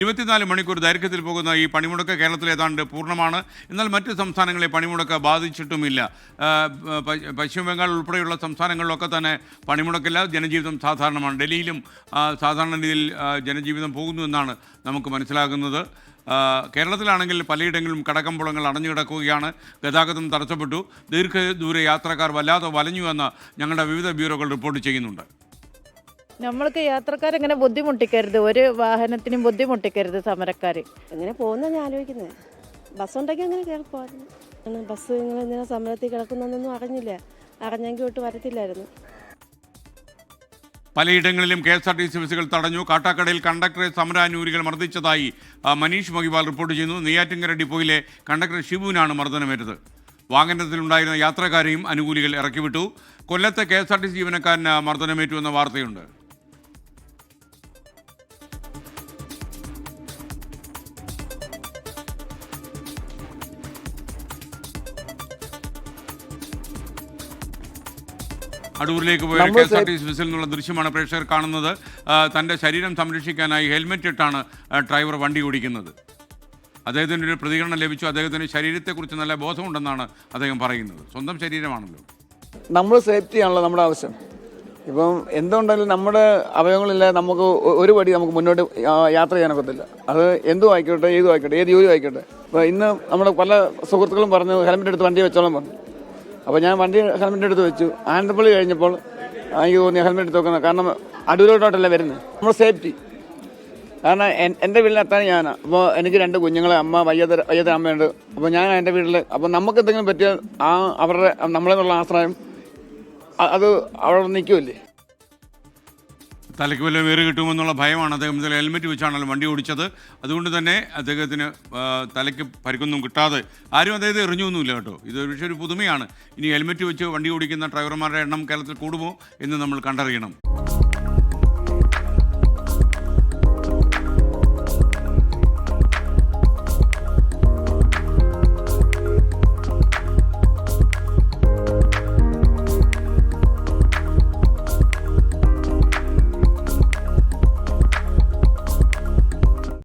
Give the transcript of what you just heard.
24 മണിക്കൂർ ദൈർഘ്യത്തിൽ പോകുന്ന ഈ പണിമുടക്ക് കേരളത്തിൽ ഏതാണ്ട് പൂർണ്ണമാണ്. എന്നാൽ മറ്റ് സംസ്ഥാനങ്ങളെ പണിമുടക്ക് ബാധിച്ചിട്ടുമില്ല. പശ്ചിമ ബംഗാൾ ഉൾപ്പെടെയുള്ള സംസ്ഥാനങ്ങളിലൊക്കെ തന്നെ പണിമുടക്കില്ല, ജനജീവിതം സാധാരണമാണ്. ഡൽഹിയിലും സാധാരണ രീതിയിൽ ജനജീവിതം പോകുന്നു എന്നാണ് നമുക്ക് മനസ്സിലാകുന്നത്. കേരളത്തിലാണെങ്കിൽ പലയിടങ്ങളിലും കടകമ്പോളങ്ങൾ അടഞ്ഞുകിടക്കുകയാണ്, ഗതാഗതം തടസ്സപ്പെട്ടു, ദീർഘദൂര യാത്രക്കാർ വല്ലാതെ വലഞ്ഞു എന്ന് ഞങ്ങളുടെ വിവിധ ബ്യൂറോകൾ റിപ്പോർട്ട് ചെയ്യുന്നുണ്ട്. നമ്മൾക്ക് യാത്രക്കാരെങ്ങനെ ബുദ്ധിമുട്ടിക്കരുത്, ഒരു വാഹനത്തിനും ബുദ്ധിമുട്ടിക്കരുത് സമരക്കാർ. എങ്ങനെ പോകുന്ന ഞാൻ ആലോചിക്കുന്നത്. ബസ് ഉണ്ടെങ്കിൽ അങ്ങനെ കയറി പോകാറുണ്ട്. ബസ് ഇങ്ങനെ സമരത്തിൽ കിടക്കുന്നൊന്നും അറിഞ്ഞില്ല, അറിഞ്ഞെങ്കിൽ ഒട്ട് വരത്തില്ലായിരുന്നു. പലയിടങ്ങളിലും KSRTC ബസ്സുകൾ തടഞ്ഞു. കാട്ടാക്കടയിൽ കണ്ടക്ടറെ സമരാനുകൂലികൾ മർദ്ദിച്ചതായി മനീഷ് മഹിവാൽ റിപ്പോർട്ട് ചെയ്യുന്നു. നെയ്യാറ്റിൻകര ഡിപ്പോയിലെ കണ്ടക്ടർ ഷിബുവിനാണ് മർദ്ദനമേറ്റത്. വാഹനത്തിലുണ്ടായിരുന്ന യാത്രക്കാരെയും അനുകൂലികൾ ഇറക്കിവിട്ടു. കൊല്ലത്ത് KSRTC ജീവനക്കാരന് മർദ്ദനമേറ്റു എന്ന വാർത്തയുണ്ട്. അടൂരിലേക്ക് പോയ KSRTC ബസ്സിൽ നിന്നുള്ള ദൃശ്യമാണ് പ്രേക്ഷകർ കാണുന്നത്. തൻ്റെ ശരീരം സംരക്ഷിക്കാനായി ഹെൽമെറ്റ് ഇട്ടാണ് ഡ്രൈവർ വണ്ടി ഓടിക്കുന്നത്. അദ്ദേഹത്തിൻ്റെ ഒരു പ്രതികരണം ലഭിച്ചു. അദ്ദേഹത്തിൻ്റെ ശരീരത്തെക്കുറിച്ച് നല്ല ബോധമുണ്ടെന്നാണ് അദ്ദേഹം പറയുന്നത്. സ്വന്തം ശരീരമാണല്ലോ. നമ്മൾ സേഫ്റ്റിയാണല്ലോ നമ്മുടെ ആവശ്യം. ഇപ്പം എന്തുകൊണ്ടെങ്കിലും നമ്മുടെ അവയവങ്ങളില്ലാതെ നമുക്ക് ഒരു പടി നമുക്ക് മുന്നോട്ട് യാത്ര ചെയ്യാനൊക്കത്തില്ല. അത് എന്തും ആയിക്കോട്ടെ, ഏതും ആയിക്കോട്ടെ, ഏത് ജോലിയും ആയിക്കോട്ടെ. ഇപ്പോൾ ഇന്ന് നമ്മുടെ പല സുഹൃത്തുക്കളും പറഞ്ഞു ഹെൽമെറ്റ് എടുത്ത് വണ്ടി വെച്ചോളം പറഞ്ഞു. അപ്പോൾ ഞാൻ വണ്ടി ഹെൽമെറ്റ് എടുത്ത് വെച്ചു. ആനന്ദപ്പള്ളി കഴിഞ്ഞപ്പോൾ എനിക്ക് തോന്നി ഹെൽമെറ്റ് എടുത്ത് വെക്കുന്നത്. കാരണം അടൂരോട്ടല്ല വരുന്നത്. നമ്മൾ സേഫ്റ്റി. കാരണം എൻ്റെ വീട്ടിലെത്താൻ ഞാനാണ്. അപ്പോൾ എനിക്ക് 2 കുഞ്ഞുങ്ങളെ, അമ്മ വയ്യാത്ത അമ്മയുണ്ട്. അപ്പോൾ ഞാൻ എൻ്റെ വീട്ടിൽ, അപ്പോൾ നമുക്ക് എന്തെങ്കിലും പറ്റിയാൽ അവരുടെ നമ്മളെന്നുള്ള ആശ്രയം അത് അവിടെ നിൽക്കുമല്ലേ. തലയ്ക്ക് വല്ല വേറ് കിട്ടുമെന്നുള്ള ഭയമാണ് അദ്ദേഹം ഹെൽമെറ്റ് വെച്ചാണല്ലോ വണ്ടി ഓടിച്ചത്. അതുകൊണ്ട് തന്നെ അദ്ദേഹത്തിന് തലയ്ക്ക് പരിക്കൊന്നും കിട്ടാതെ ആരും അദ്ദേഹത്തെ എറിഞ്ഞൊന്നുമില്ല കേട്ടോ. ഇത് പക്ഷേ ഒരു പുതുമയാണ്. ഇനി ഹെൽമെറ്റ് വെച്ച് വണ്ടി ഓടിക്കുന്ന ഡ്രൈവർമാരുടെ എണ്ണം കേരളത്തിൽ കൂടുമോ എന്ന് നമ്മൾ കണ്ടറിയണം.